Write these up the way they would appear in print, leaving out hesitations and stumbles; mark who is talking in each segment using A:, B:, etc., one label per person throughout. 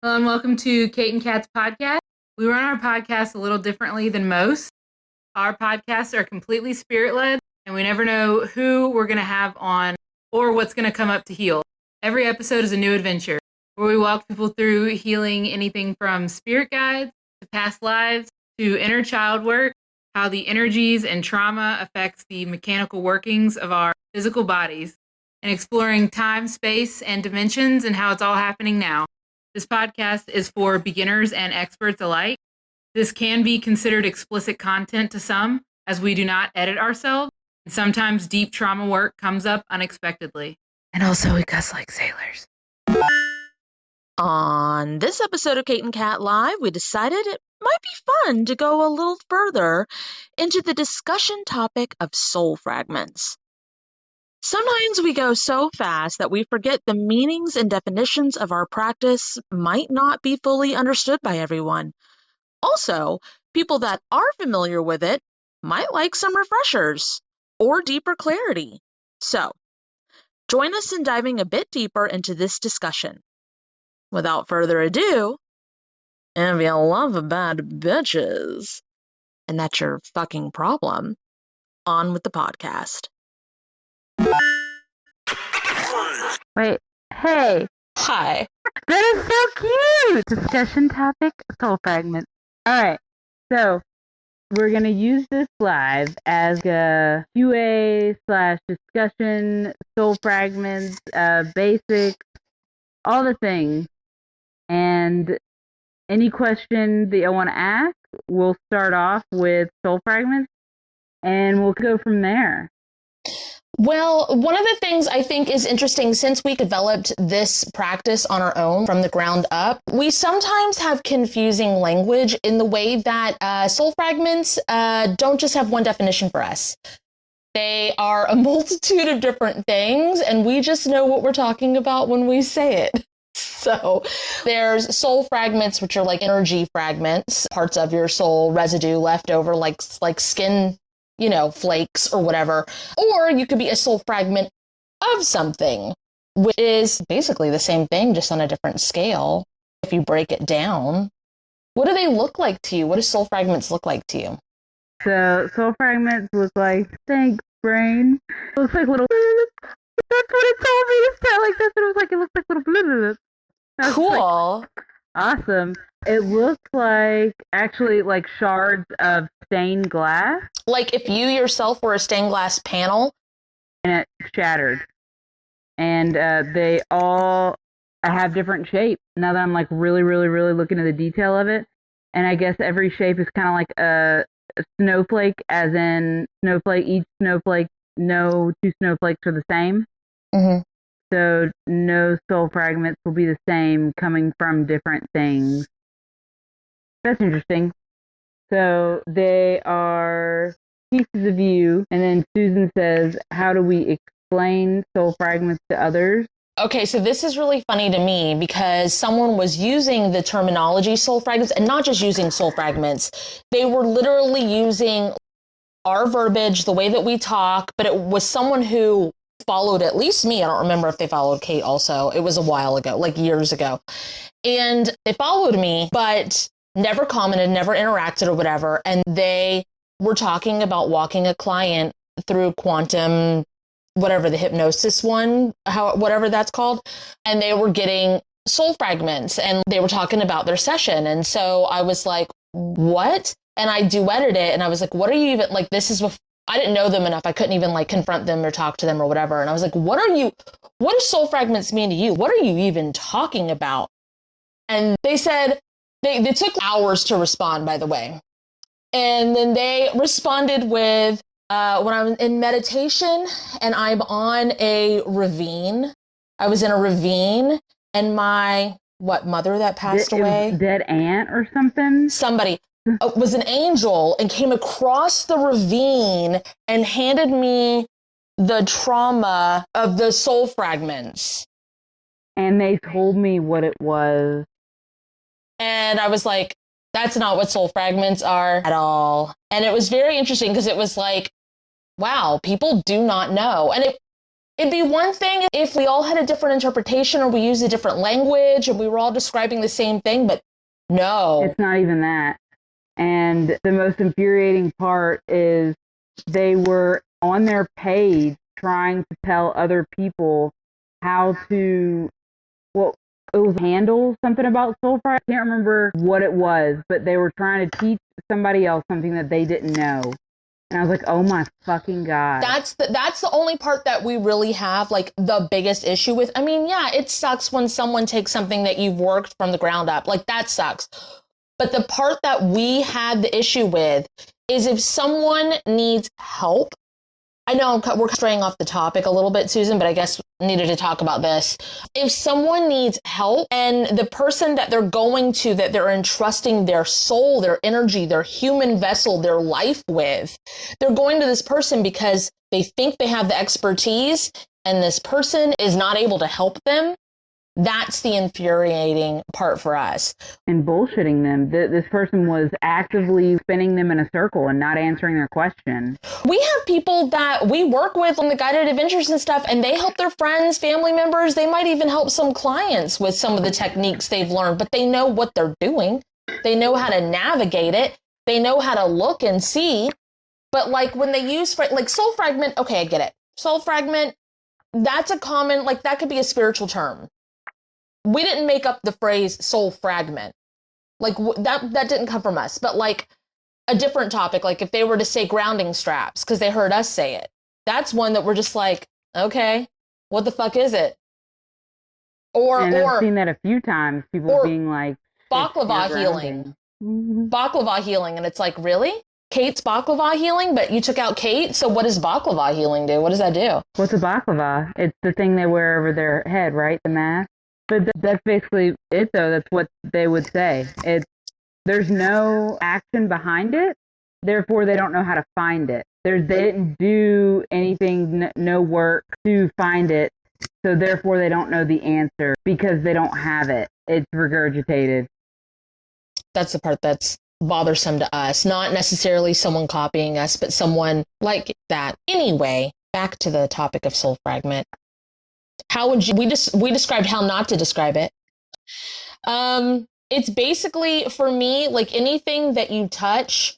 A: Hello and welcome to Kate and Kat's podcast. We run our podcast a little differently than most. Our podcasts are completely spirit-led, and we never know who we're going to have on or what's going to come up to heal. Every episode is a new adventure where we walk people through healing anything from spirit guides to past lives to inner child work, how the energies and trauma affects the mechanical workings of our physical bodies, and exploring time, space, and dimensions and how it's all happening now. This podcast is for beginners and experts alike. This can be considered explicit content to some, as we do not edit ourselves. And sometimes deep trauma work comes up unexpectedly. And also we cuss like sailors.
B: On this episode of Kate and Kat Live, we decided it might be fun to go a little further into the discussion topic of soul fragments. Sometimes we go so fast that we forget the meanings and definitions of our practice might not be fully understood by everyone. Also, people that are familiar with it might like some refreshers or deeper clarity. So, join us in diving a bit deeper into this discussion. Without further ado, if you love bad bitches, and that's your fucking problem, on with the podcast.
A: Wait, hey.
B: Hi.
A: That is so cute! Discussion topic, soul fragments. Alright, so we're going to use this live as a QA/discussion, soul fragments, basics, all the things. And any question that you want to ask, we'll start off with soul fragments, and we'll go from there.
C: Well, one of the things I think is interesting since we developed this practice on our own from the ground up, we sometimes have confusing language in the way that soul fragments don't just have one definition for us. They are a multitude of different things, and we just know what we're talking about when we say it. So there's soul fragments, which are like energy fragments, parts of your soul residue left over, like skin, flakes or whatever. Or you could be a soul fragment of something, which is basically the same thing, just on a different scale. If you break it down, what do they look like to you? What do soul fragments look like to you?
A: So soul fragments look like, thanks, brain. It looks like little. That's what it told me to say. Like, that's what it was like. It looks like little.
C: Cool.
A: Like, awesome. It looks like actually like shards of stained glass.
C: Like if you yourself were a stained glass panel.
A: And it shattered. And they all have different shapes. Now that I'm like really looking at the detail of it. And I guess every shape is kind of like a snowflake, as in snowflake, each snowflake, no two snowflakes are the same.
C: Mm-hmm.
A: So no soul fragments will be the same coming from different things. That's interesting. So they are pieces of you. And then Susan says, how do we explain soul fragments to others?
C: Okay, so this is really funny to me because someone was using the terminology soul fragments, and not just using soul fragments. They were literally using our verbiage, the way that we talk, but it was someone who followed at least me. I don't remember if they followed Kate also. It was a while ago, like years ago. And they followed me, but never commented, never interacted or whatever. And they were talking about walking a client through quantum, whatever the hypnosis one, whatever that's called. And they were getting soul fragments and they were talking about their session. And so I was like, what? And I duetted it. And I was like, what are you even like? This is before. I didn't know them enough. I couldn't even like confront them or talk to them or whatever. And I was like, what do soul fragments mean to you? What are you even talking about? And they said, they took hours to respond, by the way. And then they responded with, when I'm in meditation and I'm on a ravine, I was in a ravine and my, mother that passed away?
A: Dead aunt or something?
C: Somebody. Was an angel and came across the ravine and handed me the trauma of the soul fragments.
A: And they told me what it was.
C: And I was like, that's not what soul fragments are at all. And it was very interesting because it was like, wow, people do not know. And It'd be one thing if we all had a different interpretation or we used a different language and we were all describing the same thing, but no.
D: It's not even that. And the most infuriating part is they were on their page trying to tell other people how to, well, it was handle something about soul fry. I can't remember what it was, but they were trying to teach somebody else something that they didn't know. And I was like, oh my fucking God.
C: That's the only part that we really have like the biggest issue with. I mean, yeah, it sucks when someone takes something that you've worked from the ground up. Like that sucks. But the part that we had the issue with is if someone needs help. I know we're straying off the topic a little bit, Susan, but I guess we needed to talk about this. If someone needs help and the person that they're going to, that they're entrusting their soul, their energy, their human vessel, their life with, they're going to this person because they think they have the expertise and this person is not able to help them, that's the infuriating part for us.
D: And bullshitting them. This person was actively spinning them in a circle and not answering their question.
C: We have people that we work with on the guided adventures and stuff, and they help their friends, family members. They might even help some clients with some of the techniques they've learned, but they know what they're doing. They know how to navigate it. They know how to look and see. But like when they use like soul fragment, okay, I get it. Soul fragment, that's a common, like that could be a spiritual term. We didn't make up the phrase soul fragment. Like that didn't come from us, but like a different topic, like if they were to say grounding straps, because they heard us say it, that's one that we're just like, okay, what the fuck is it?
D: And I've seen that a few times, people being like,
C: baklava healing. Baklava healing, and it's like, really? Kate's baklava healing, but you took out Kate, so what does baklava healing do? What does that do?
D: What's a baklava? It's the thing they wear over their head, right? The mask? But that's basically it, though. That's what they would say. There's no action behind it, therefore they don't know how to find it. They didn't do anything, no work to find it, so therefore they don't know the answer because they don't have it. It's regurgitated.
C: That's the part that's bothersome to us. Not necessarily someone copying us, but someone like that. Anyway, back to the topic of soul fragment. How would you, we described how not to describe it. It's basically, for me, like anything that you touch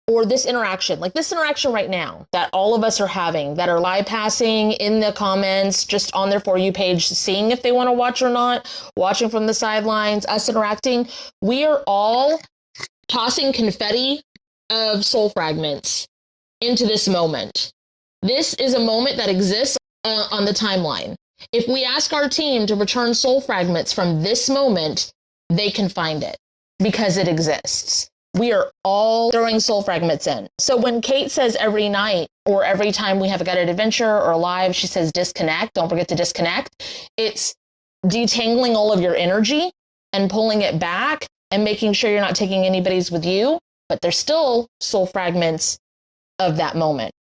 C: or this interaction right now that all of us are having, that are live passing in the comments, just on their For You page, seeing if they want to watch or not, watching from the sidelines, us interacting, we are all tossing confetti of soul fragments into this moment. This is a moment that exists on the timeline. If we ask our team to return soul fragments from this moment, they can find it because it exists. We are all throwing soul fragments in. So when Kate says every night or every time we have a guided adventure or live, she says disconnect, don't forget to disconnect. It's detangling all of your energy and pulling it back and making sure you're not taking anybody's with you, but there's still soul fragments of that moment.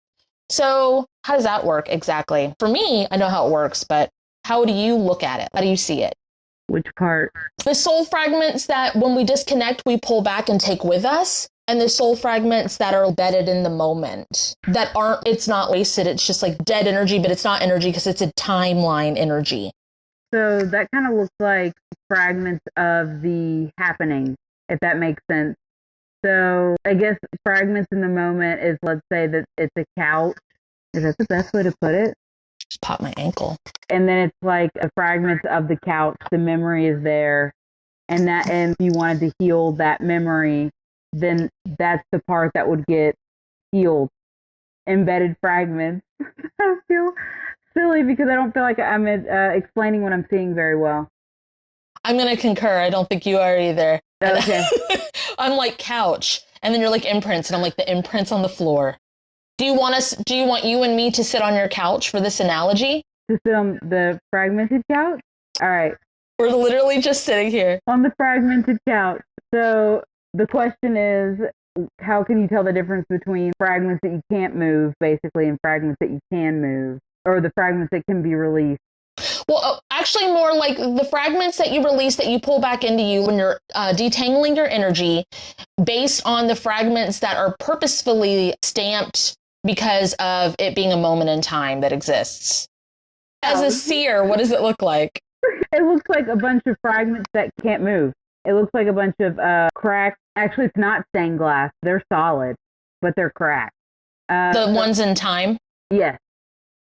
C: So how does that work exactly? For me, I know how it works, but how do you look at it? How do you see it?
D: Which part?
C: The soul fragments that when we disconnect, we pull back and take with us, and the soul fragments that are embedded in the moment that aren't, it's not wasted. It's just like dead energy, but it's not energy because it's a timeline energy.
D: So that kind of looks like fragments of the happening, if that makes sense. So I guess fragments in the moment is, let's say that it's a couch. Is that the best way to put it?
C: Just pop my ankle.
D: And then it's like a fragment of the couch. The memory is there. And if you wanted to heal that memory, then that's the part that would get healed. Embedded fragments. I feel silly because I don't feel like I'm explaining what I'm seeing very well.
C: I'm going to concur. I don't think you are either.
D: Okay.
C: I'm like couch, and then you're like imprints, and I'm like the imprints on the floor. Do you want you and me to sit on your couch for this analogy?
D: To sit on the fragmented couch? All right.
C: We're literally just sitting here.
D: On the fragmented couch. So the question is, how can you tell the difference between fragments that you can't move, basically, and fragments that you can move, or the fragments that can be released?
C: Well, actually more like the fragments that you release that you pull back into you when you're detangling your energy based on the fragments that are purposefully stamped because of it being a moment in time that exists. As a seer, what does it look like?
D: It looks like a bunch of fragments that can't move. It looks like a bunch of cracked. Actually, it's not stained glass. They're solid, but they're cracked.
C: The ones in time?
D: Yes.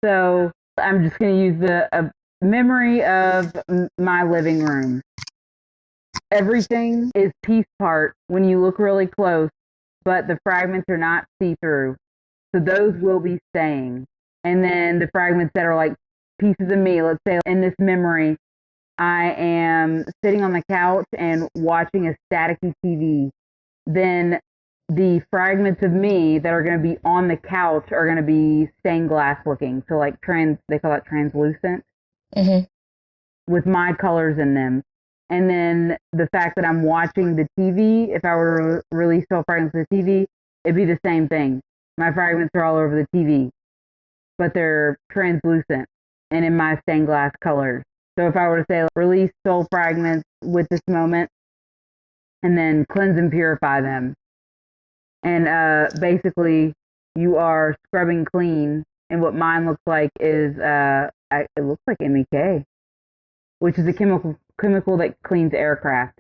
D: So I'm just going to use the memory of my living room. Everything is piece part when you look really close, but the fragments are not see-through. So those will be staying. And then the fragments that are like pieces of me, let's say in this memory, I am sitting on the couch and watching a staticky TV. Then the fragments of me that are going to be on the couch are going to be stained glass looking. So like they call it translucent, with my colors in them. And then the fact that I'm watching the TV, if I were to release Soul Fragments to the TV, it'd be the same thing. My fragments are all over the TV, but they're translucent and in my stained glass colors. So if I were to say, release Soul Fragments with this moment, and then cleanse and purify them. And basically, you are scrubbing clean. And what mine looks like is, it looks like MEK, which is a chemical that cleans aircraft.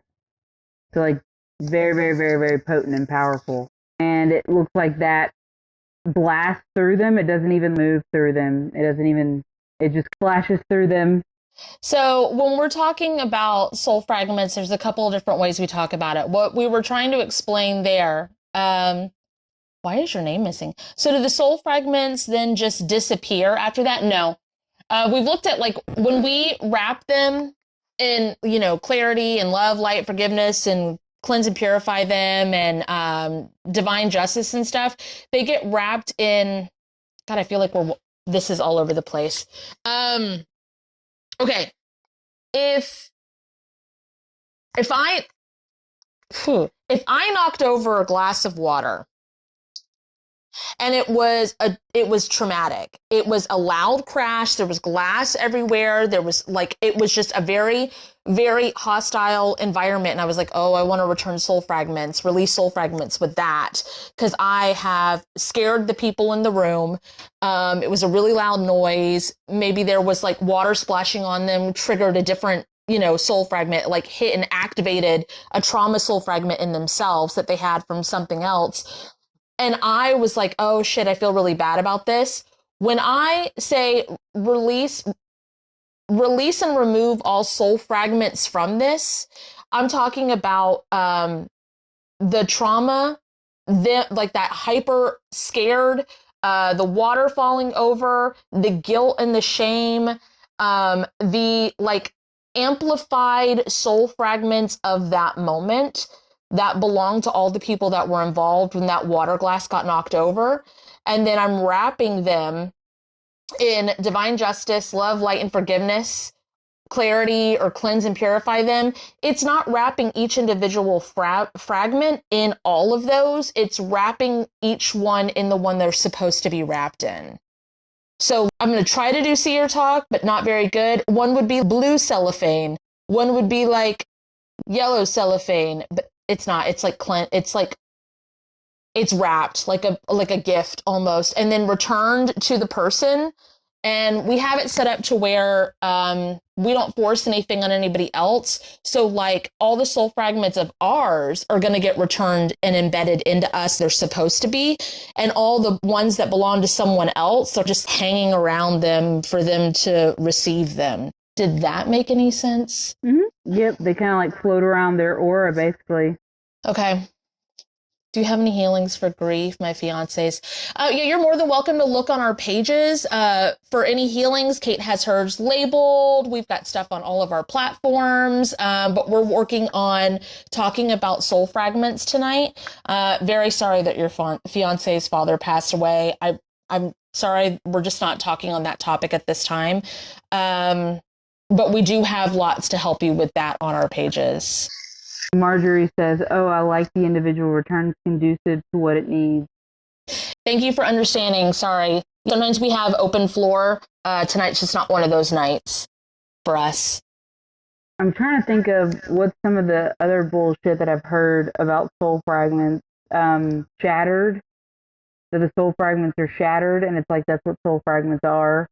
D: So like very, very, very, very potent and powerful. And it looks like that blasts through them. It doesn't even move through them. It just flashes through them.
C: So when we're talking about soul fragments, there's a couple of different ways we talk about it. What we were trying to explain there, why is your name missing? So do the soul fragments then just disappear after that? No. We've looked at like when we wrap them in, clarity and love, light, forgiveness, and cleanse and purify them and divine justice and stuff, they get wrapped in, God, I feel like this is all over the place. Okay, if I knocked over a glass of water and it was traumatic, it was a loud crash, there was glass everywhere, it was just a very, very hostile environment, and I was like, oh, I want to return soul fragments, release soul fragments with that, because I have scared the people in the room. It was a really loud noise. Maybe there was like water splashing on them, triggered a different, soul fragment, like hit and activated a trauma soul fragment in themselves that they had from something else. And I was like, oh shit, I feel really bad about this. When I say release and remove all soul fragments from this, I'm talking about the trauma, like that hyper scared, the water falling over, the guilt and the shame, the like amplified soul fragments of that moment that belong to all the people that were involved when that water glass got knocked over. And then I'm wrapping them in divine justice, love, light, and forgiveness, clarity, or cleanse and purify them. It's not wrapping each individual fragment in all of those. It's wrapping each one in the one they're supposed to be wrapped in. So I'm going to try to do seer talk, but not very good. One would be blue cellophane. One would be like yellow cellophane, but it's not. It's like it's wrapped like a gift almost, and then returned to the person. And we have it set up to where we don't force anything on anybody else. So like all the soul fragments of ours are going to get returned and embedded into us. They're supposed to be. And all the ones that belong to someone else are just hanging around them for them to receive them. Did that make any sense?
D: Mm-hmm. Yep. They kind of like float around their aura, basically.
C: Okay. Do you have any healings for grief, my fiancés? Yeah, you're more than welcome to look on our pages for any healings. Kate has hers labeled. We've got stuff on all of our platforms, but we're working on talking about soul fragments tonight. Very sorry that your fiancé's father passed away. I'm sorry, we're just not talking on that topic at this time. But we do have lots to help you with that on our pages.
D: Marjorie says, oh, I like the individual returns conducive to what it needs.
C: Thank you for understanding. Sorry. Sometimes we have open floor. Tonight's just not one of those nights for us.
D: I'm trying to think of what's some of the other bullshit that I've heard about soul fragments. Shattered. That the soul fragments are shattered, and it's like that's what soul fragments are.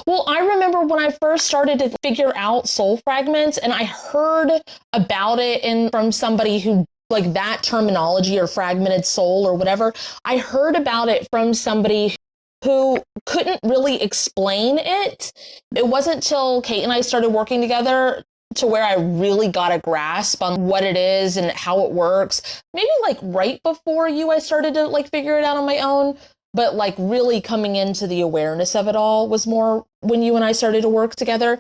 C: Well, I remember when I first started to figure out soul fragments, and I heard about it from somebody who, like, that terminology or fragmented soul or whatever. I heard about it from somebody who couldn't really explain it. It wasn't till Kate and I started working together to where I really got a grasp on what it is and how it works. Maybe like right before I started to like figure it out on my own. But like really coming into the awareness of it all was more when you and I started to work together.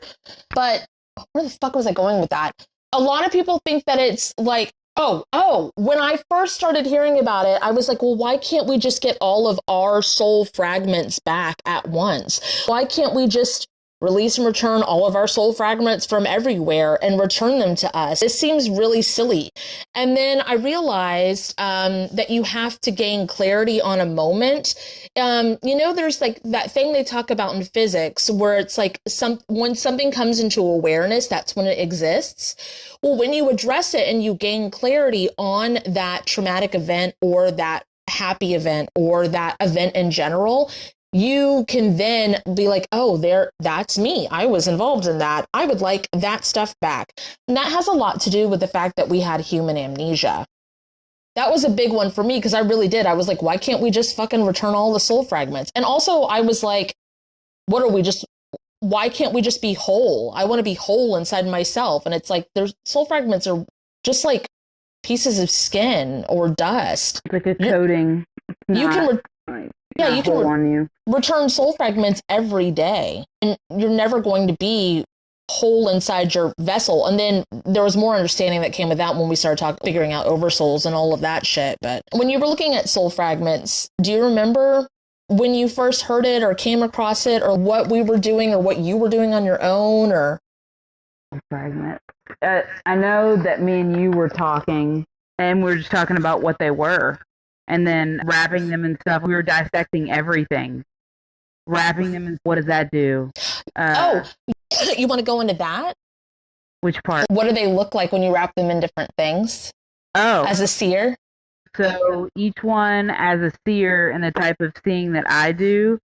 C: But where the fuck was I going with that? A lot of people think that it's like, when I first started hearing about it, I was like, well, why can't we just get all of our soul fragments back at once? Why can't we just release and return all of our soul fragments from everywhere and return them to us? It seems really silly. And then I realized that you have to gain clarity on a moment. There's like that thing they talk about in physics where it's like when something comes into awareness, that's when it exists. Well, when you address it and you gain clarity on that traumatic event or that happy event or that event in general, you can then be like, that's me. I was involved in that. I would like that stuff back. And that has a lot to do with the fact that we had human amnesia. That was a big one for me because I really did. I was like, why can't we just fucking return all the soul fragments? And also I was like, why can't we just be whole? I want to be whole inside myself. And it's like, there's soul fragments are just like pieces of skin or dust.
D: Like a coating.
C: You can return soul fragments every day, and you're never going to be whole inside your vessel. And then there was more understanding that came with that when we started figuring out oversouls and all of that shit. But when you were looking at soul fragments, do you remember when you first heard it or came across it, or what we were doing or what you were doing on your own? Or
D: fragments. I know that me and you were talking, and we were just talking about what they were. And then wrapping them and stuff. We were dissecting everything. Wrapping them and what does that do?
C: You want to go into that?
D: Which part?
C: What do they look like when you wrap them in different things? Oh. As a seer?
D: So each one as a seer and the type of seeing that I do,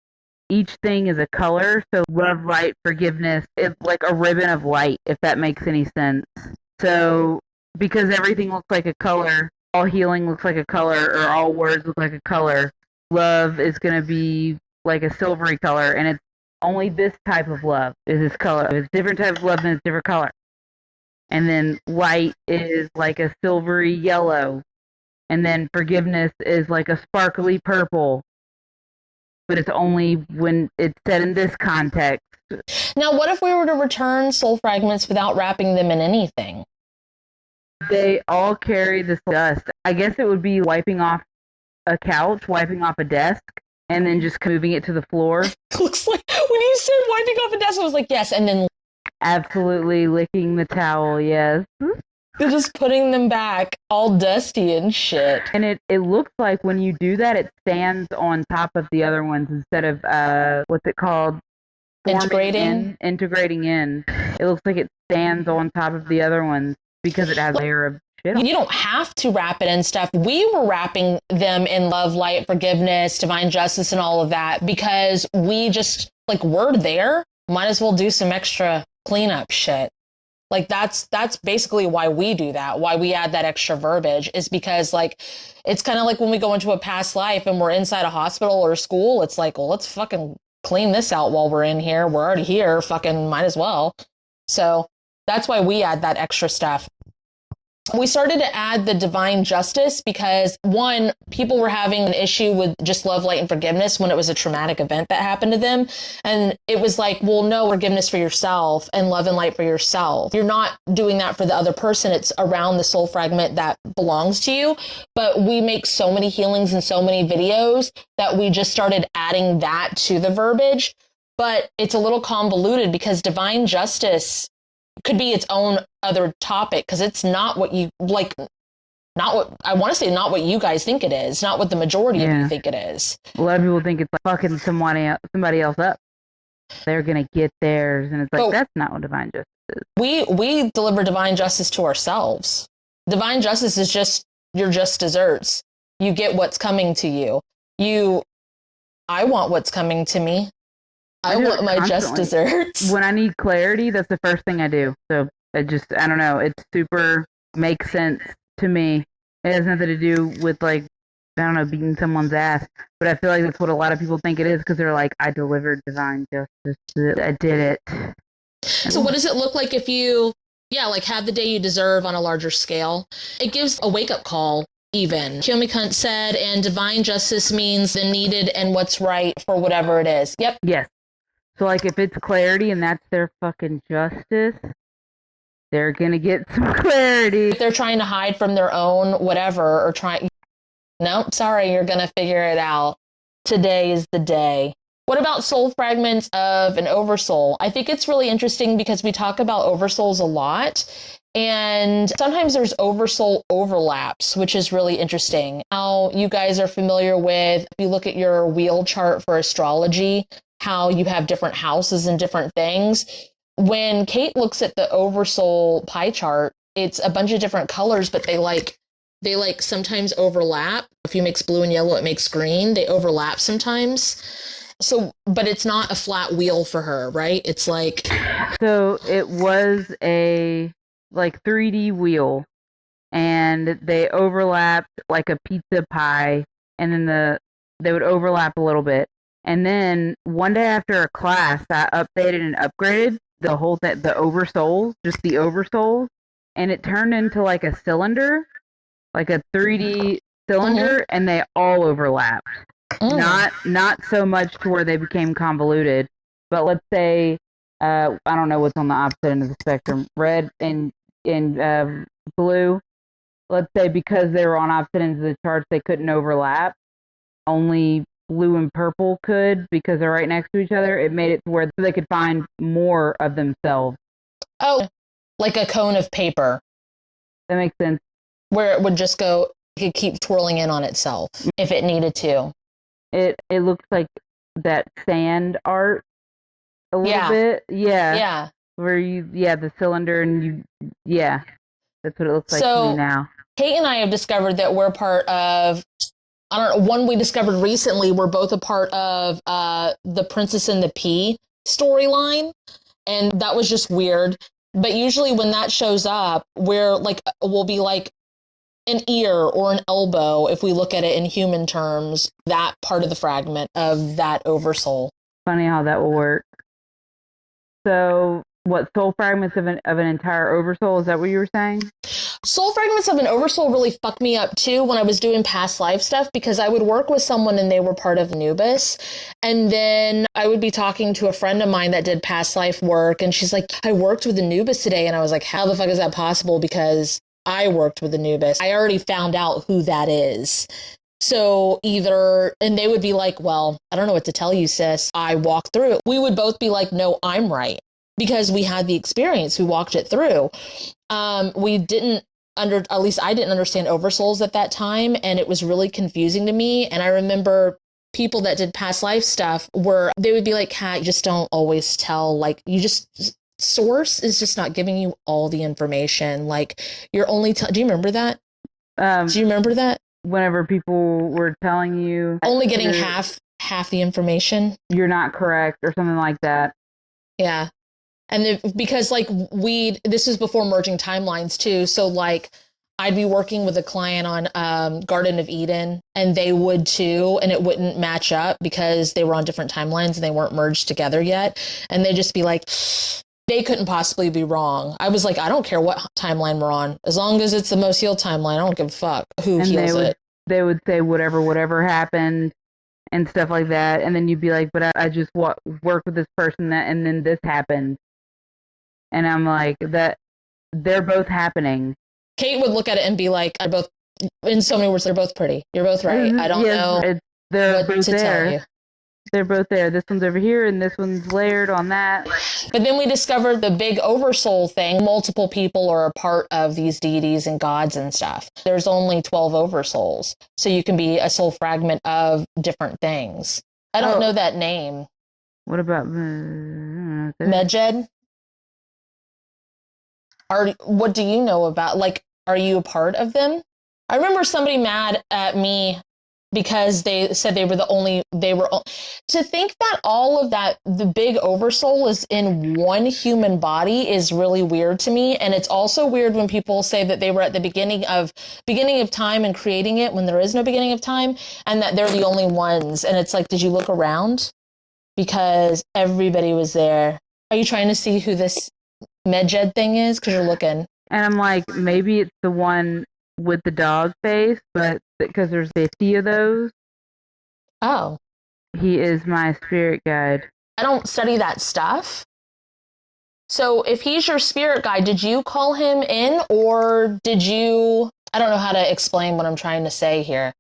D: each thing is a color. So love, light, forgiveness, it's like a ribbon of light, if that makes any sense. So because everything looks like a color, all healing looks like a color, or all words look like a color. Love is going to be like a silvery color, and it's only this type of love is this color. If it's different type of love, then it's different color. And then light is like a silvery yellow, and then forgiveness is like a sparkly purple. But it's only when it's said in this context.
C: Now, what if we were to return soul fragments without wrapping them in anything?
D: They all carry this dust. I guess it would be wiping off a couch, wiping off a desk, and then just moving it to the floor.
C: Looks like when you said wiping off a desk, I was like, yes, and then
D: absolutely licking the towel, yes.
C: They're just putting them back all dusty and shit.
D: And it looks like when you do that, it stands on top of the other ones instead of, what's it called?
C: Integrating
D: in. It looks like it stands on top of the other ones. Because it has a layer of shit on.
C: You don't have to wrap it in stuff. We were wrapping them in love, light, forgiveness, divine justice, and all of that because we just, like, we're there. Might as well do some extra cleanup shit. Like, that's basically why we do that, why we add that extra verbiage, is because, like, it's kind of like when we go into a past life and we're inside a hospital or school, it's like, well, let's fucking clean this out while we're in here. We're already here. Fucking might as well. So that's why we add that extra stuff. We started to add the divine justice because, one, people were having an issue with just love, light, and forgiveness when it was a traumatic event that happened to them. And it was like, well, no, forgiveness for yourself and love and light for yourself. You're not doing that for the other person. It's around the soul fragment that belongs to you. But we make so many healings and so many videos that we just started adding that to the verbiage. But it's a little convoluted because divine justice could be its own other topic because it's not what you like, not what I want to say, not what you guys think it is, not what the majority of you think it is.
D: A lot of people think it's like fucking somebody else up. They're gonna get theirs, and it's like that's not what divine justice is.
C: We deliver divine justice to ourselves. Divine justice is just your just desserts. You get what's coming to you. I want what's coming to me. I
D: do
C: want
D: it
C: my just
D: constantly.
C: desserts.
D: When I need clarity, that's the first thing I do. So I don't know. It super makes sense to me. It has nothing to do with like, I don't know, beating someone's ass. But I feel like that's what a lot of people think it is because they're like, I delivered divine justice. I did it.
C: So what does it look like if you, yeah, like have the day you deserve on a larger scale? It gives a wake-up call even. Kiyomi Kunt said, and divine justice means the needed and what's right for whatever it is. Yep.
D: Yes. So like if it's clarity and that's their fucking justice, they're gonna get some clarity.
C: If they're trying to hide from their own whatever or trying, no, sorry, you're gonna figure it out. Today is the day. What about soul fragments of an oversoul? I think it's really interesting because we talk about oversouls a lot. And sometimes there's oversoul overlaps, which is really interesting. How you guys are familiar with, if you look at your wheel chart for astrology, how you have different houses and different things. When Kate looks at the oversoul pie chart, it's a bunch of different colors, but they sometimes overlap. If you mix blue and yellow, it makes green. They overlap sometimes. So, but it's not a flat wheel for her, right? It's like,
D: So it was a like 3D wheel, and they overlapped like a pizza pie, and then they would overlap a little bit. And then one day after a class, I updated and upgraded the whole thing, the oversouls, just the oversouls, and it turned into like a cylinder, like a 3D cylinder, and they all overlapped. Not so much to where they became convoluted, but let's say I don't know what's on the opposite end of the spectrum, red and blue. Let's say because they were on opposite ends of the charts, they couldn't overlap. Only blue and purple could because they're right next to each other. It made it to where they could find more of themselves.
C: oh, like a cone of paper.
D: That makes sense.
C: Where it would just go, it could keep twirling in on itself if it needed to.
D: It looks like that sand art a little bit. Yeah.
C: Yeah.
D: Where the cylinder and that's what it looks like to me now.
C: Kate and I have discovered that we're part of, I don't know, one we discovered recently, we're both a part of the Princess and the Pea storyline. And that was just weird. But usually when that shows up, we'll be like an ear or an elbow, if we look at it in human terms, that part of the fragment of that oversoul.
D: Funny how that will work. So, what, soul fragments of an entire oversoul? Is that what you were saying?
C: Soul fragments of an oversoul really fucked me up too when I was doing past life stuff, because I would work with someone and they were part of Anubis, and then I would be talking to a friend of mine that did past life work, and she's like, I worked with Anubis today, and I was like, how the fuck is that possible? Because I worked with Anubis. I already found out who that is. So and they would be like, well, I don't know what to tell you, sis. I walked through it. We would both be like, no, I'm right. Because we had the experience. We walked it through. We didn't at least I didn't understand oversouls at that time. And it was really confusing to me. And I remember people that did past life stuff they would be like, Kat, you just don't always tell, like, source is just not giving you all the information. Like, you're only do you remember that? Do you remember that?
D: Whenever people were telling you
C: only getting half the information,
D: you're not correct or something like that.
C: Yeah. And because like this is before merging timelines too. So like I'd be working with a client on Garden of Eden, and they would too, and it wouldn't match up because they were on different timelines and they weren't merged together yet. And they'd just be like, they couldn't possibly be wrong. I was like, I don't care what timeline we're on. As long as it's the most healed timeline, I don't give a fuck who heals it.
D: They would say whatever happened and stuff like that. And then you'd be like, but I just worked with this person and then this happened. And I'm like, that they're both happening.
C: Kate would look at it and be like, in so many words, they're both pretty. You're both right. I don't know
D: they're
C: what to tell you.
D: They're both there. This one's over here and this one's layered on that.
C: But then we discovered the big oversoul thing. Multiple people are a part of these deities and gods and stuff. There's only 12 oversouls. So you can be a soul fragment of different things. I don't know that name.
D: What about
C: Medjed? What do you know about, like, are you a part of them? I remember somebody mad at me because they said to think that all of that, the big oversoul is in one human body is really weird to me. And it's also weird when people say that they were at the beginning of time and creating it when there is no beginning of time, and that they're the only ones. And it's like, did you look around? Because everybody was there. Are you trying to see who this Medjed thing is? Because you're looking.
D: And I'm like, maybe it's the one with the dog face, but because there's 50 of those.
C: Oh.
D: He is my spirit guide.
C: I don't study that stuff. So if he's your spirit guide, did you call him in, or did you... I don't know how to explain what I'm trying to say here.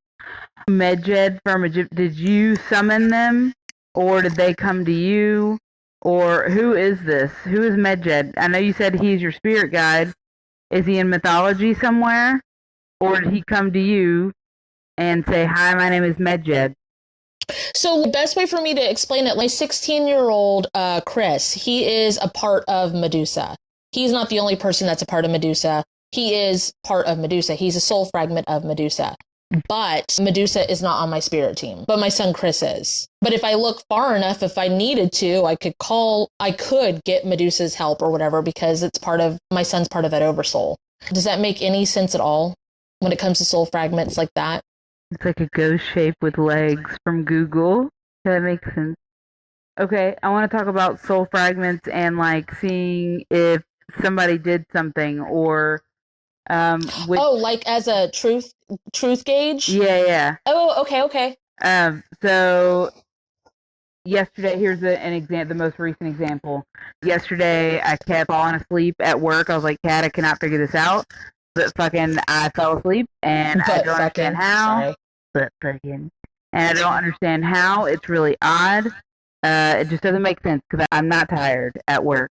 D: Medjed from Egypt, did you summon them? Or did they come to you? Or who is this? Who is Medjed? I know you said he's your spirit guide. Is he in mythology somewhere? Or did he come to you and say, hi, my name is Medjed?
C: So the best way for me to explain it, my 16-year-old Chris, he is a part of Medusa. He's not the only person that's a part of Medusa. He is part of Medusa. He's a soul fragment of Medusa. But Medusa is not on my spirit team. But my son Chris is. But if I look far enough, if I needed to, I could get Medusa's help or whatever, because it's my son's part of that oversoul. Does that make any sense at all when it comes to soul fragments like that?
D: It's like a ghost shape with legs from Google. That makes sense. Okay, I want to talk about soul fragments and like seeing if somebody did something or
C: like as a truth gauge?
D: Yeah.
C: Oh, okay.
D: So yesterday, here's the most recent example. Yesterday, I kept falling asleep at work. I was like, Kat, I cannot figure this out. But fucking, I fell asleep, and I don't understand how.
C: Sorry.
D: But fucking, and I don't understand how. It's really odd. It just doesn't make sense because I'm not tired at work.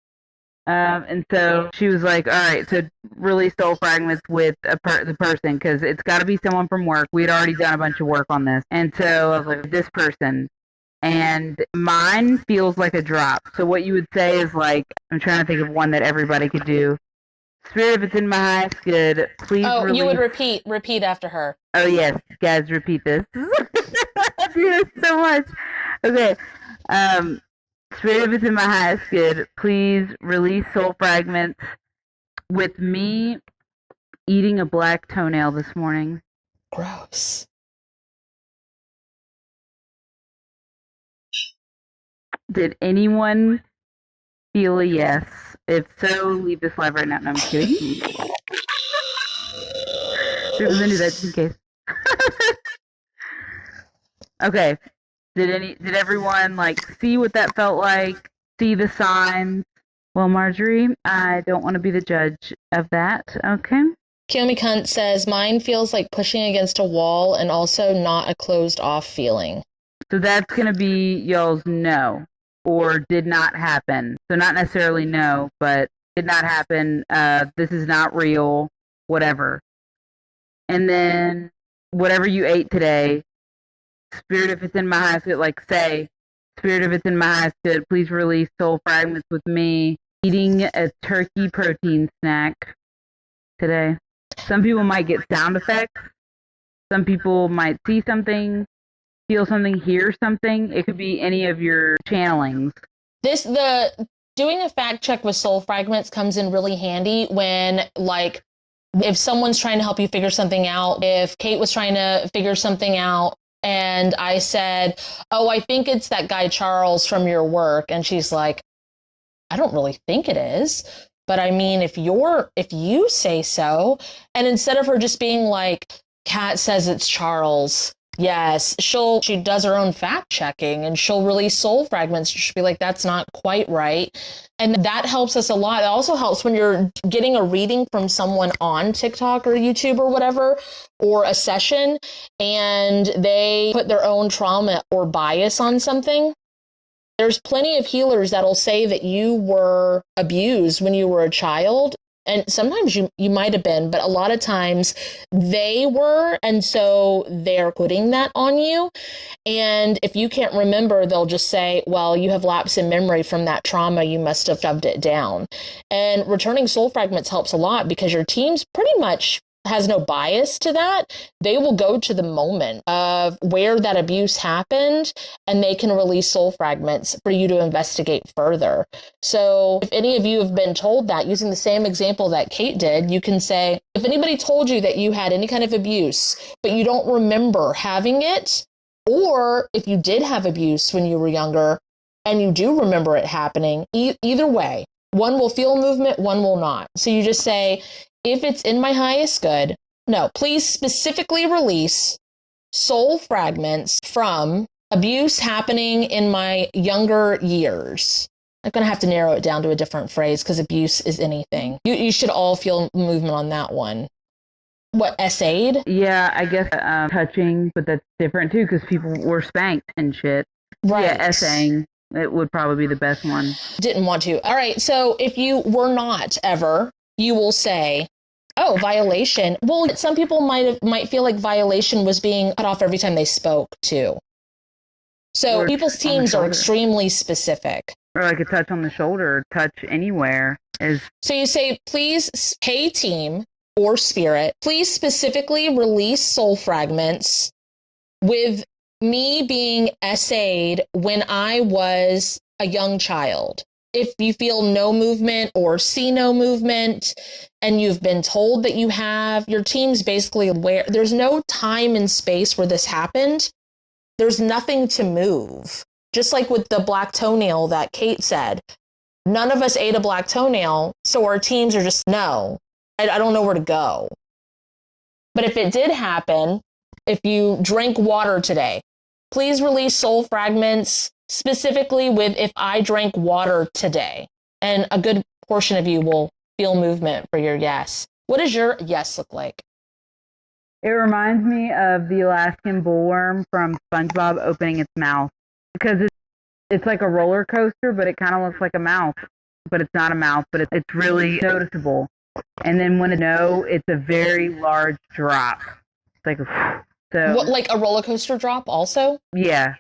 D: And so she was like, all right, so release soul fragments with the person, because it's got to be someone from work. We had already done a bunch of work on this. And so I was like, this person. And mine feels like a drop. So what you would say is like, I'm trying to think of one that everybody could do. Spirit, if it's in my highest good, please release.
C: You would repeat after her.
D: Oh, yes. Guys, repeat this. I do this so much. Okay. Spirit, if it's in my highest good, please release soul fragments with me eating a black toenail this morning.
C: Gross.
D: Did anyone feel a yes? If so, leave this live right now. No, I'm kidding. I'm gonna do that just in case. Okay. Did everyone like see what that felt like? See the signs? Well, Marjorie, I don't want to be the judge of that. Okay.
C: Kiyomi Kunt says, mine feels like pushing against a wall and also not a closed off feeling.
D: So that's going to be y'all's no, or did not happen. So not necessarily no, but did not happen. This is not real, whatever. And then whatever you ate today, Spirit, if it's in my highest good, like say, Spirit, if it's in my highest good, please release soul fragments with me eating a turkey protein snack today. Some people might get sound effects. Some people might see something, feel something, hear something. It could be any of your channelings.
C: Doing a fact check with soul fragments comes in really handy when, like, if someone's trying to help you figure something out, if Kate was trying to figure something out, and I said, oh, I think it's that guy Charles from your work. And she's like, I don't really think it is. But I mean, if you say so. And instead of her just being like, Kat says it's Charles. Yes, she does her own fact checking and she'll release soul fragments. She'll be like, that's not quite right. And that helps us a lot. It also helps when you're getting a reading from someone on TikTok or YouTube or whatever, or a session, and they put their own trauma or bias on something. There's plenty of healers that'll say that you were abused when you were a child. And sometimes you might have been, but a lot of times they were. And so they're putting that on you. And if you can't remember, they'll just say, well, you have lapse in memory from that trauma. You must have shoved it down. And returning soul fragments helps a lot because your team's pretty much has no bias to that, they will go to the moment of where that abuse happened, and they can release soul fragments for you to investigate further. So if any of you have been told that, using the same example that Kate did, you can say, if anybody told you that you had any kind of abuse, but you don't remember having it, or if you did have abuse when you were younger and you do remember it happening, either way, one will feel movement, one will not. So you just say, if it's in my highest good, no, please specifically release soul fragments from abuse happening in my younger years. I'm going to have to narrow it down to a different phrase because abuse is anything. You should all feel movement on that one. What, essayed?
D: Yeah, I guess touching, but that's different too because people were spanked and shit.
C: Right.
D: Yeah, essaying. It would probably be the best one.
C: Didn't want to. All right, so if you were not ever, you will say, oh, violation. Well, some people might feel like violation was being cut off every time they spoke too. So people's teams are extremely specific.
D: Or like a touch on the shoulder, touch anywhere is.
C: So you say, please, hey team or spirit, please specifically release soul fragments with me being essayed when I was a young child. If you feel no movement or see no movement and you've been told that you have, your team's basically aware. There's no time and space where this happened. There's nothing to move. Just like with the black toenail that Kate said, none of us ate a black toenail, so our teams are just, no, I don't know where to go. But if it did happen, if you drank water today, please release soul fragments specifically with if I drank water today. And a good portion of you will feel movement for your yes. What does your yes look like?
D: It reminds me of the Alaskan bullworm from SpongeBob opening its mouth. Because it's like a roller coaster, but it kind of looks like a mouth. But it's not a mouth, but it's really noticeable. And then when it's a very large drop. It's like so.
C: What, like a roller coaster drop also?
D: Yeah.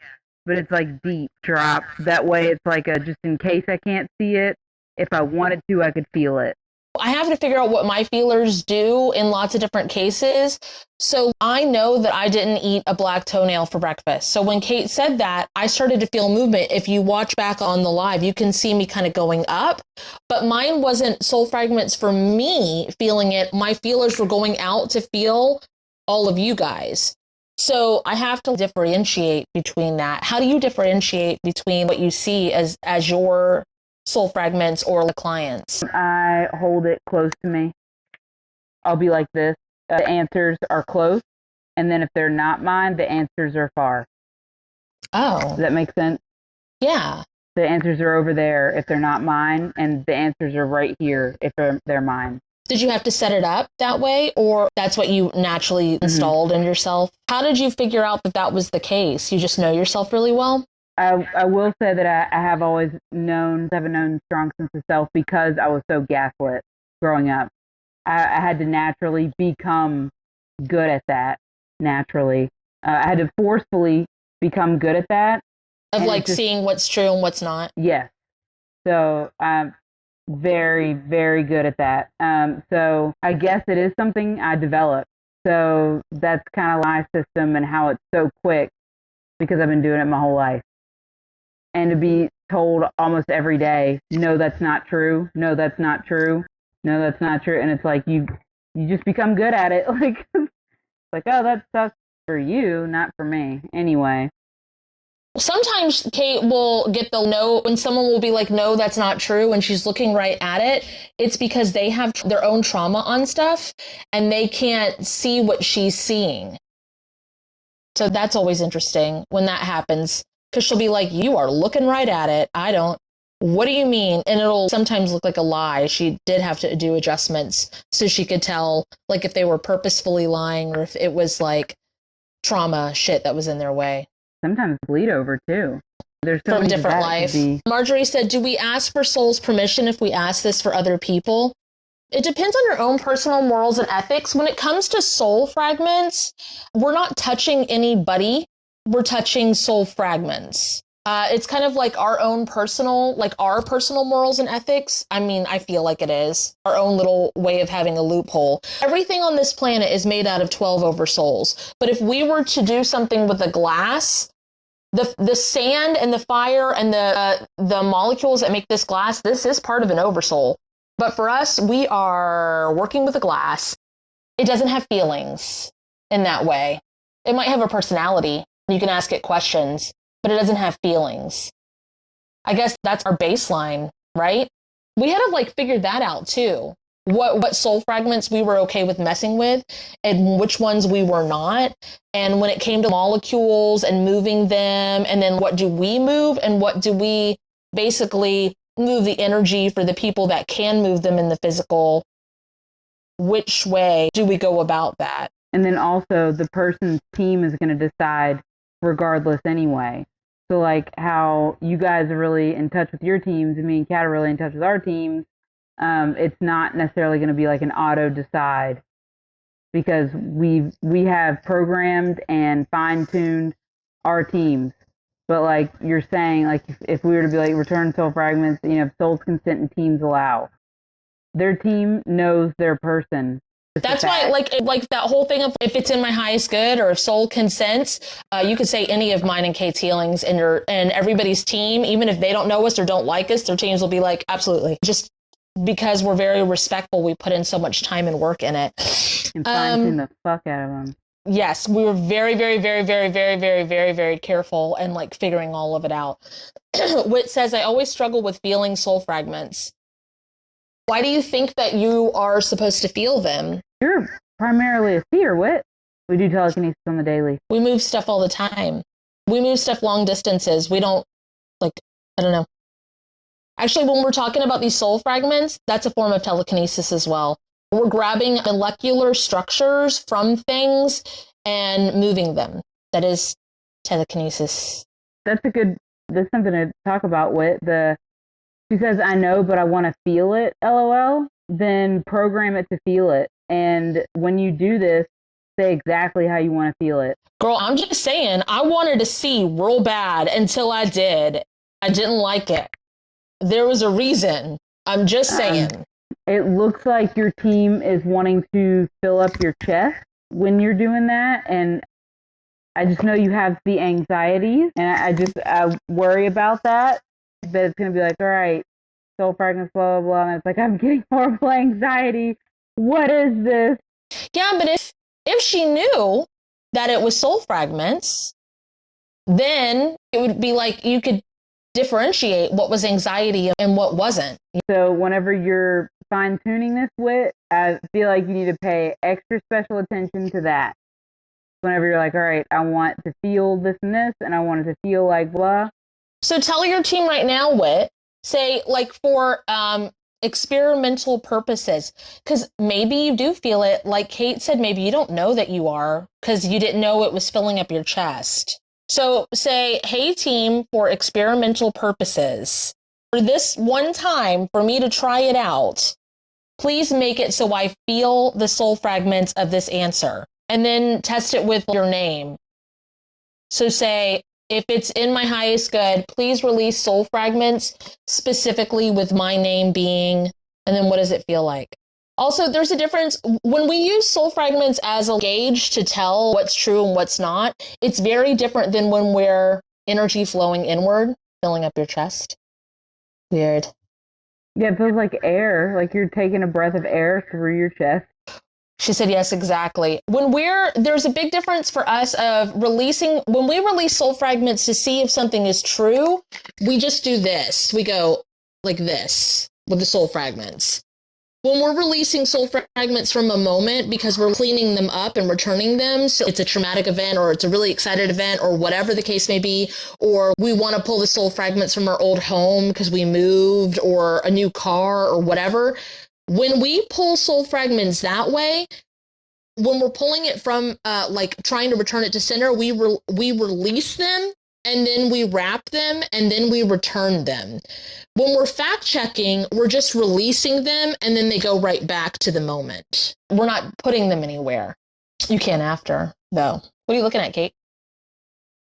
D: But it's like deep drop. That way it's like just in case I can't see it, if I wanted to, I could feel it.
C: I have to figure out what my feelers do in lots of different cases. So I know that I didn't eat a black toenail for breakfast. So when Kate said that, I started to feel movement. If you watch back on the live, you can see me kind of going up. But mine wasn't soul fragments for me feeling it. My feelers were going out to feel all of you guys. So I have to differentiate between that. How do you differentiate between what you see as your soul fragments or the clients?
D: I hold it close to me. I'll be like this. The answers are close. And then if they're not mine, the answers are far.
C: Oh.
D: Does that make sense?
C: Yeah.
D: The answers are over there if they're not mine. And the answers are right here if they're mine.
C: Did you have to set it up that way, or that's what you naturally installed in yourself? How did you figure out that that was the case? You just know yourself really well?
D: I will say that I have always known strong sense of self because I was so gaslit growing up. I had to naturally become good at that, naturally. I had to forcefully become good at that.
C: Of like seeing what's true and what's not?
D: Yes. So I'm very, very good at that. So I guess it is something I developed. So that's kind of my system and how it's so quick because I've been doing it my whole life. And to be told almost every day, no, that's not true. No, that's not true. No, that's not true. And it's like you just become good at it. Like, oh, that sucks for you, not for me. Anyway.
C: Sometimes Kate will get the no when someone will be like, no, that's not true. And she's looking right at it. It's because they have their own trauma on stuff and they can't see what she's seeing. So that's always interesting when that happens. Because she'll be like, you are looking right at it. I don't. What do you mean? And it'll sometimes look like a lie. She did have to do adjustments so she could tell, like, if they were purposefully lying or if it was like trauma shit that was in their way.
D: Sometimes bleed over too. There's so
C: from different life. Marjorie said, do we ask for soul's permission if we ask this for other people? It depends on your own personal morals and ethics. When it comes to soul fragments, we're not touching anybody. We're touching soul fragments. It's kind of like our own personal, like our personal morals and ethics. I mean, I feel like it is our own little way of having a loophole. Everything on this planet is made out of 12 over souls. But if we were to do something with a glass, the sand and the fire and the molecules that make this glass, this is part of an oversoul. But for us, we are working with a glass. It doesn't have feelings in that way. It might have a personality. You can ask it questions, but it doesn't have feelings. I guess that's our baseline, right? We had to like figure that out too. What soul fragments we were okay with messing with and which ones we were not. And when it came to molecules and moving them, and then what do we move and what do we basically move the energy for the people that can move them in the physical, which way do we go about that?
D: And then also the person's team is going to decide regardless anyway. So like how you guys are really in touch with your teams and me and Kat are really in touch with our teams, it's not necessarily going to be like an auto decide, because we have programmed and fine-tuned our teams. But like you're saying, like if we were to be like return soul fragments, if souls consent and teams allow, their team knows their person.
C: That's why, like that whole thing of if it's in my highest good or if soul consents, you could say any of mine and Kate's healings and everybody's team, even if they don't know us or don't like us, their teams will be like, absolutely. Just because we're very respectful, we put in so much time and work in it.
D: And fine-tune the fuck out of them.
C: Yes, we were very, very, very, very, very, very, very, very careful and like figuring all of it out. Whit says, I always struggle with feeling soul fragments. Why do you think that you are supposed to feel them?
D: You're primarily a seer, Whit. We do telekinesis on the daily.
C: We move stuff all the time. We move stuff long distances. We don't, I don't know. Actually, when we're talking about these soul fragments, that's a form of telekinesis as well. We're grabbing molecular structures from things and moving them. That is telekinesis.
D: That's something to talk about, Whit. She says, I know, but I want to feel it, LOL. Then program it to feel it. And when you do this, say exactly how you want to feel it.
C: Girl, I'm just saying, I wanted to see real bad until I did. I didn't like it. There was a reason. I'm just saying.
D: It looks like your team is wanting to fill up your chest when you're doing that. And I just know you have the anxieties. And I worry about that. That it's going to be like, all right, soul fragments, blah, blah, blah. And it's like, I'm getting horrible anxiety. What is this?
C: Yeah, but if she knew that it was soul fragments, then it would be like you could differentiate what was anxiety and what wasn't.
D: So whenever you're fine-tuning this Whit, I feel like you need to pay extra special attention to that. Whenever you're like, all right, I want to feel this and this, and I want it to feel like blah.
C: So tell your team right now, Whit, say like for experimental purposes, because maybe you do feel it. Like Kate said, maybe you don't know that you are because you didn't know it was filling up your chest. So say, hey team, for experimental purposes, for this one time for me to try it out, please make it so I feel the soul fragments of this answer, and then test it with your name. So say, if it's in my highest good, please release soul fragments specifically with my name being, and then what does it feel like? Also, there's a difference. When we use soul fragments as a gauge to tell what's true and what's not, it's very different than when we're energy flowing inward, filling up your chest. Weird.
D: Yeah, it feels like air, like you're taking a breath of air through your chest.
C: She said, yes, exactly. There's a big difference for us of releasing, when we release soul fragments to see if something is true, we just do this. We go like this with the soul fragments. When we're releasing soul fragments from a moment because we're cleaning them up and returning them, so it's a traumatic event or it's a really excited event or whatever the case may be, or we want to pull the soul fragments from our old home because we moved or a new car or whatever. When we pull soul fragments that way, when we're pulling it from trying to return it to center, we release them and then we wrap them and then we return them. When we're fact checking, we're just releasing them and then they go right back to the moment. We're not putting them anywhere. You can after, though. What are you looking at, Kate?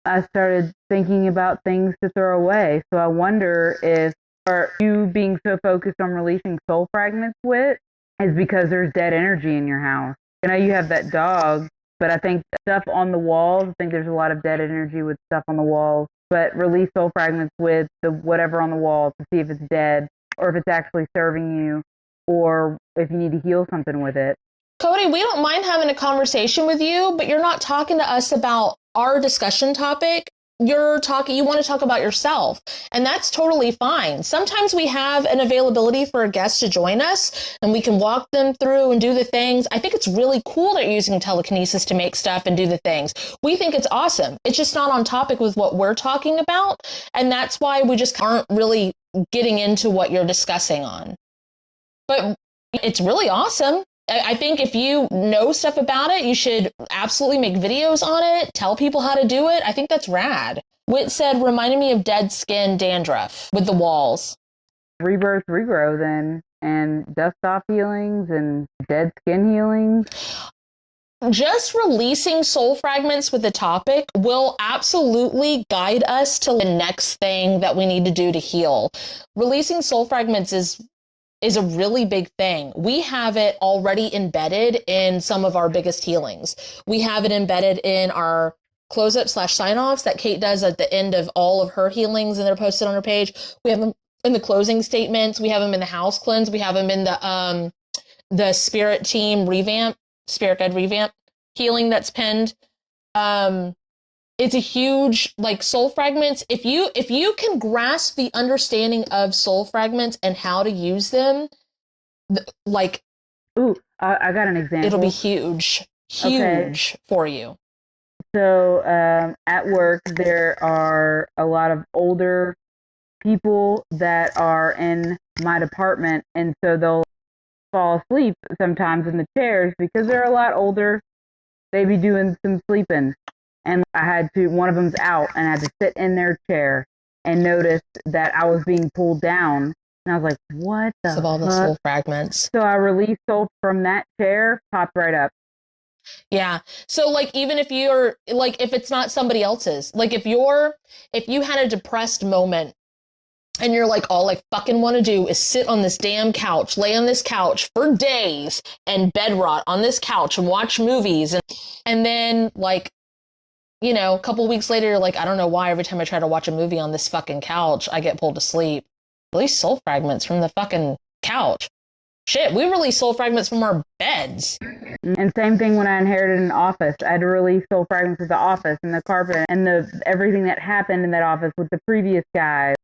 D: I started thinking about things to throw away. So I wonder if are you being so focused on releasing soul fragments with is because there's dead energy in your house. I know you have that dog, but I think stuff on the walls, I think there's a lot of dead energy with stuff on the walls. But release soul fragments with the whatever on the wall to see if it's dead or if it's actually serving you or if you need to heal something with it.
C: Cody, we don't mind having a conversation with you, but you're not talking to us about our discussion topic. You want to talk about yourself, and that's totally fine. Sometimes we have an availability for a guest to join us and we can walk them through and do the things. I think it's really cool that you're using telekinesis to make stuff and do the things. We think it's awesome. It's just not on topic with what we're talking about. And that's why we just aren't really getting into what you're discussing on. But it's really awesome. I think if you know stuff about it, you should absolutely make videos on it, tell people how to do it. I think that's rad. Whit said, reminded me of dead skin dandruff with the walls.
D: Rebirth, regrow then, and dust off healings and dead skin healings.
C: Just releasing soul fragments with the topic will absolutely guide us to the next thing that we need to do to heal. Releasing soul fragments is a really big thing. We have it already embedded in some of our biggest healings. We have it embedded in our close-up / sign-offs that Kate does at the end of all of her healings, and they're posted on her page. We have them in the closing statements. We have them in the house cleanse. We have them in the spirit team revamp, spirit guide revamp healing that's pinned. It's a huge, like, soul fragments. If you can grasp the understanding of soul fragments and how to use them, like,
D: ooh, I got an example.
C: It'll be huge for you.
D: So at work, there are a lot of older people that are in my department, and so they'll fall asleep sometimes in the chairs because they're a lot older. They be doing some sleeping. And one of them's out, and I had to sit in their chair and notice that I was being pulled down. And I was like, what the fuck? Of all the soul fragments. So I released soul from that chair, popped right up.
C: Yeah. So, like, even if you're, like, if it's not somebody else's, like, if you had a depressed moment and you're like, all I fucking want to do is sit on this damn couch, lay on this couch for days and bed rot on this couch and watch movies. And then, like, you know, a couple weeks later, you're like, I don't know why every time I try to watch a movie on this fucking couch, I get pulled to sleep. Release soul fragments from the fucking couch. Shit, we release soul fragments from our beds.
D: And same thing when I inherited an office. I had to release soul fragments of the office and the carpet and everything that happened in that office with the previous guy.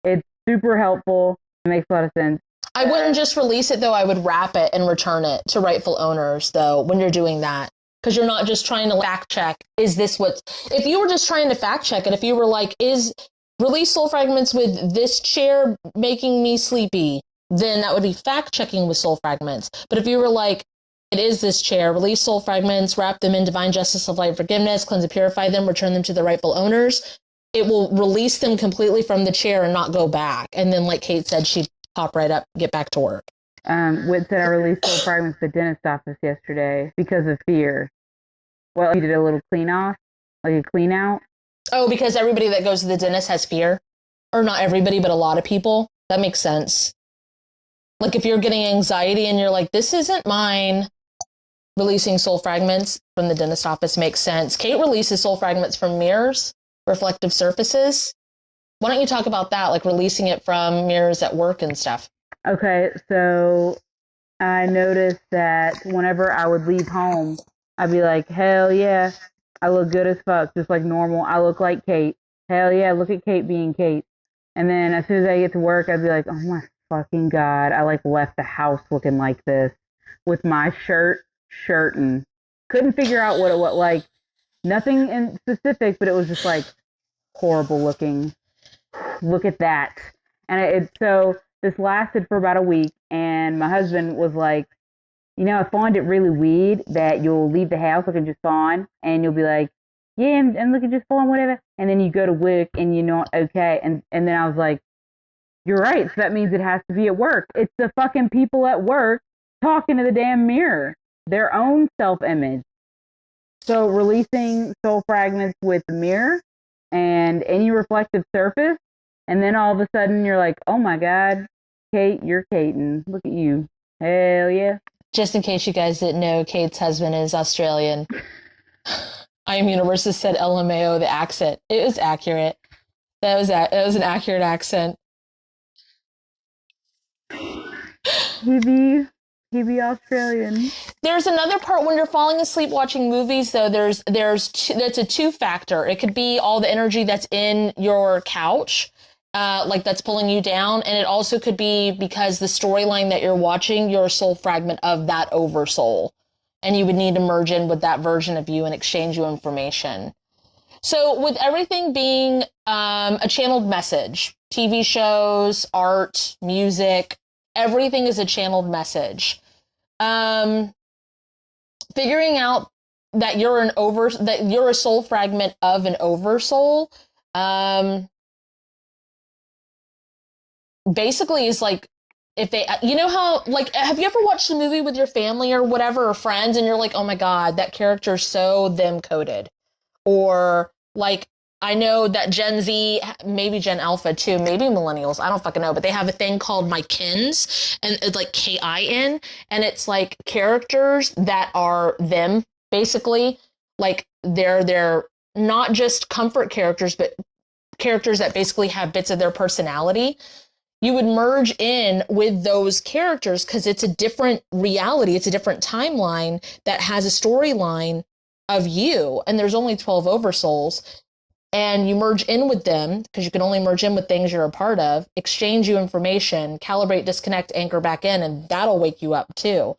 D: It's super helpful. It makes a lot of sense.
C: I wouldn't just release it, though. I would wrap it and return it to rightful owners, though, when you're doing that. Because you're not just trying to fact check, if you were just trying to fact check it, if you were like, is release soul fragments with this chair making me sleepy, then that would be fact checking with soul fragments. But if you were like, it is this chair, release soul fragments, wrap them in divine justice of light forgiveness, cleanse and purify them, return them to the rightful owners, it will release them completely from the chair and not go back. And then, like Kate said, she'd pop right up, get back to work.
D: Whit said I released soul fragments to the dentist office yesterday because of fear. Well, he did a little clean off, like a clean out.
C: Oh, because everybody that goes to the dentist has fear? Or not everybody, but a lot of people? That makes sense. Like if you're getting anxiety and you're like, this isn't mine, releasing soul fragments from the dentist office makes sense. Kate releases soul fragments from mirrors, reflective surfaces. Why don't you talk about that, like releasing it from mirrors at work and stuff?
D: Okay, so I noticed that whenever I would leave home, I'd be like, hell yeah, I look good as fuck, just like normal. I look like Kate. Hell yeah, look at Kate being Kate. And then as soon as I get to work, I'd be like, oh my fucking God, I like left the house looking like this with my shirting. Couldn't figure out what it was, like nothing in specific, but it was just like horrible looking. Look at that. And so this lasted for about a week, and my husband was like, you know, I find it really weird that you'll leave the house looking just fine, and you'll be like, yeah, I'm looking just fine, whatever. And then you go to work and you're not okay. And then I was like, you're right. So that means it has to be at work. It's the fucking people at work talking to the damn mirror, their own self-image. So releasing soul fragments with the mirror and any reflective surface, and then all of a sudden you're like, oh my God, Kate, you're Katen. Look at you. Hell yeah.
C: Just in case you guys didn't know, Kate's husband is Australian. I Am Universe said LMAO, the accent. It was accurate. That was an accurate accent.
D: He be Australian.
C: There's another part when you're falling asleep watching movies, though. That's a two factor. It could be all the energy that's in your couch, like that's pulling you down, and it also could be because the storyline that you're watching, you're a soul fragment of that oversoul, and you would need to merge in with that version of you and exchange you information. So with everything being a channeled message, TV shows, art, music, everything is a channeled message. Figuring out that you're a soul fragment of an oversoul, basically is like, if they, you know how, like, have you ever watched a movie with your family or whatever, or friends, and you're like, oh my God, that character's so them coded. Or like, I know that Gen Z, maybe Gen Alpha too, maybe millennials, I don't fucking know, but they have a thing called My Kins, and it's like KIN, and it's like characters that are them, basically. Like they're not just comfort characters, but characters that basically have bits of their personality. You would merge in with those characters because it's a different reality, it's a different timeline that has a storyline of you, and there's only 12 oversouls, and you merge in with them because you can only merge in with things you're a part of, exchange you information, calibrate, disconnect, anchor back in, and that'll wake you up too,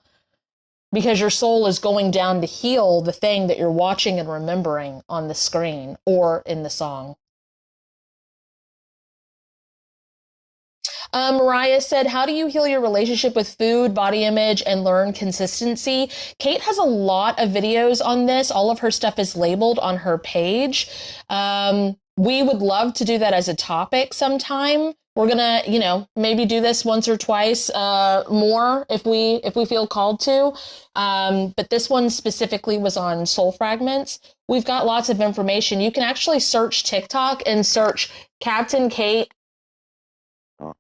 C: because your soul is going down to heal the thing that you're watching and remembering on the screen or in the song. Mariah said, how do you heal your relationship with food, body image, and learn consistency? Kate has a lot of videos on this. All of her stuff is labeled on her page. We would love to do that as a topic sometime. We're gonna, maybe do this once or twice more if we feel called to. But this one specifically was on soul fragments. We've got lots of information. You can actually search TikTok and search Captain Kate,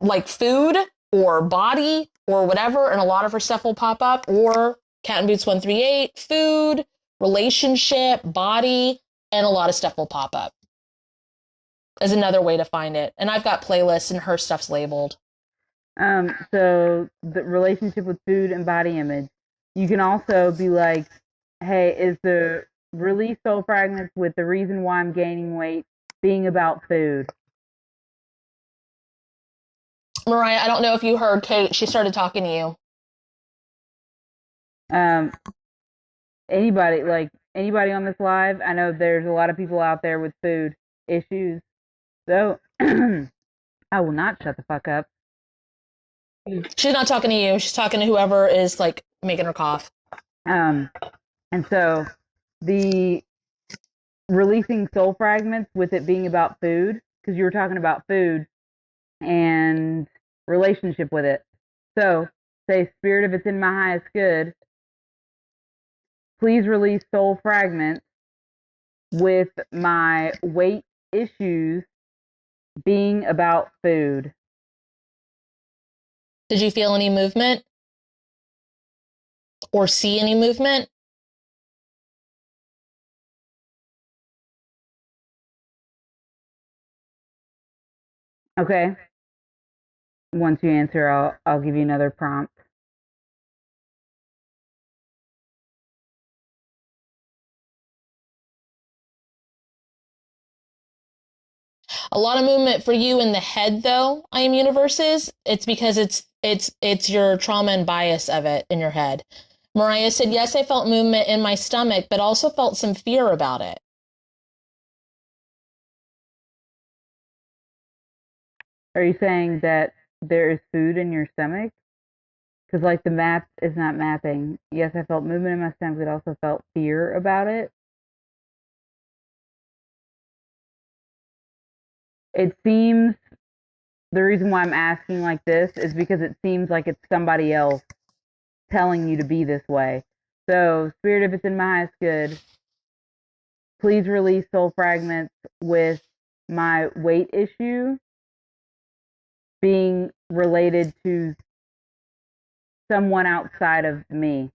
C: like food or body or whatever, and a lot of her stuff will pop up. Or Cat and Boots 138, food, relationship, body, and a lot of stuff will pop up as another way to find it. And I've got playlists and her stuff's labeled.
D: So the relationship with food and body image. You can also be like, hey, is the release soul fragments with the reason why I'm gaining weight being about food?
C: Mariah, I don't know if you heard Kate. She started talking to you.
D: Anybody on this live, I know there's a lot of people out there with food issues. So I will not shut the fuck up.
C: She's not talking to you. She's talking to whoever is like making her cough.
D: And so the releasing soul fragments with it being about food, because you were talking about food and relationship with it. So say, Spirit, if it's in my highest good, please release soul fragments with my weight issues being about food.
C: Did you feel any movement? Or see any movement?
D: Okay. Once you answer, I'll give you another prompt.
C: A lot of movement for you in the head, though. I Am Universes. It's because it's your trauma and bias of it in your head. Mariah said, yes, I felt movement in my stomach, but also felt some fear about it.
D: Are you saying that there is food in your stomach? Because like the map is not mapping. Yes, I felt movement in my stomach, but also felt fear about it. It seems, the reason why I'm asking like this is because it seems like it's somebody else telling you to be this way. So, Spirit, if it's in my highest good, please release soul fragments with my weight issue being related to someone outside of me,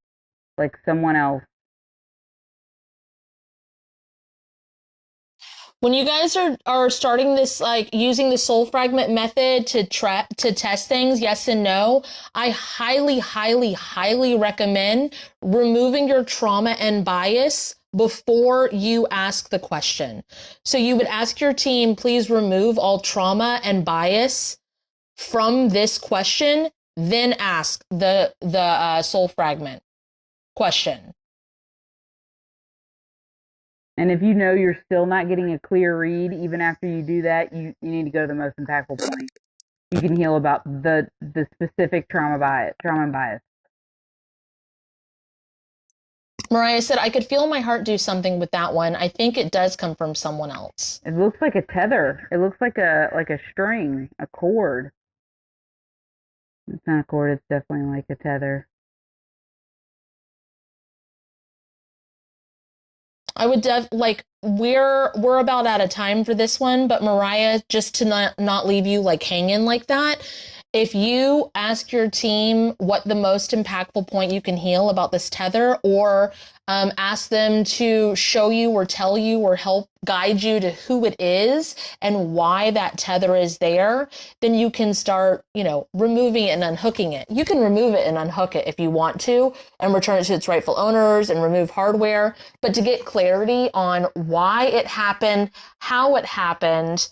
D: like someone else.
C: When you guys are starting this, like using the soul fragment method to test things, yes and no, I highly, highly, highly recommend removing your trauma and bias before you ask the question. So you would ask your team, please remove all trauma and bias from this question, then ask the soul fragment question.
D: And if you know you're still not getting a clear read, even after you do that, you need to go to the most impactful point. You can heal about the specific trauma and bias.
C: Mariah said, I could feel my heart do something with that one. I think it does come from someone else.
D: It looks like a tether. It looks like a string, a cord. It's not a cord, it's definitely like a tether.
C: I would we're about out of time for this one, but Mariah, just to not leave you like hanging like that, if you ask your team what the most impactful point you can heal about this tether, or ask them to show you or tell you or help guide you to who it is and why that tether is there, then you can start, removing it and unhooking it. You can remove it and unhook it if you want to and return it to its rightful owners and remove hardware. But to get clarity on why it happened, how it happened,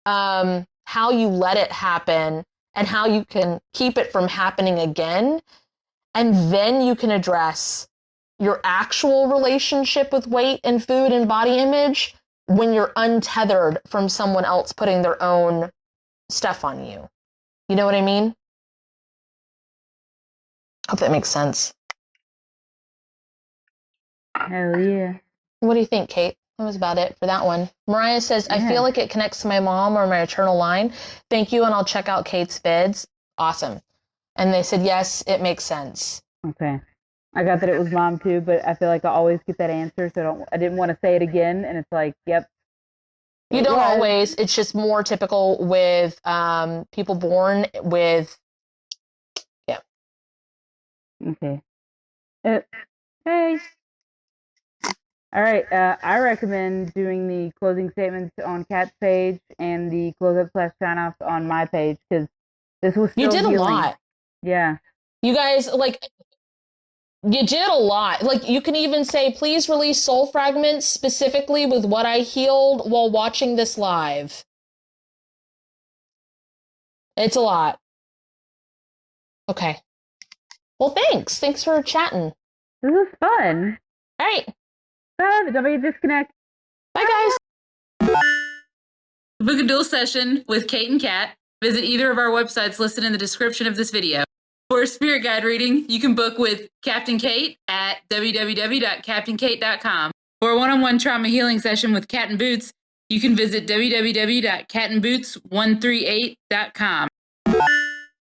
C: how you let it happen, and how you can keep it from happening again. And then you can address your actual relationship with weight and food and body image when you're untethered from someone else putting their own stuff on you. You know what I mean? Hope that makes sense.
D: Hell yeah.
C: What do you think, Kate? That was about it for that one. Mariah says, I feel like it connects to my mom or my eternal line. Thank you, and I'll check out Kate's vids. Awesome. And they said, yes, it makes sense.
D: Okay. I got that it was mom too, but I feel like I always get that answer, so I didn't want to say it again, and it's like, yep.
C: You don't always. It's just more typical with people born with, yeah.
D: Okay. Hey. All right. I recommend doing the closing statements on Kat's page and the close-up/sign-offs on my page, because this was still
C: You did
D: healing.
C: A lot.
D: Yeah.
C: You guys, you did a lot. You can even say, please release soul fragments specifically with what I healed while watching this live. It's a lot. Okay. Well, thanks. Thanks for chatting.
D: This was fun.
C: All right.
D: Bye. Don't forget to disconnect.
C: Bye, guys.
A: To book a dual session with Kate and Kat, visit either of our websites listed in the description of this video. For a spirit guide reading, you can book with Captain Kate at www.captainkate.com. For a one-on-one trauma healing session with Cat and Boots, you can visit www.catandboots138.com.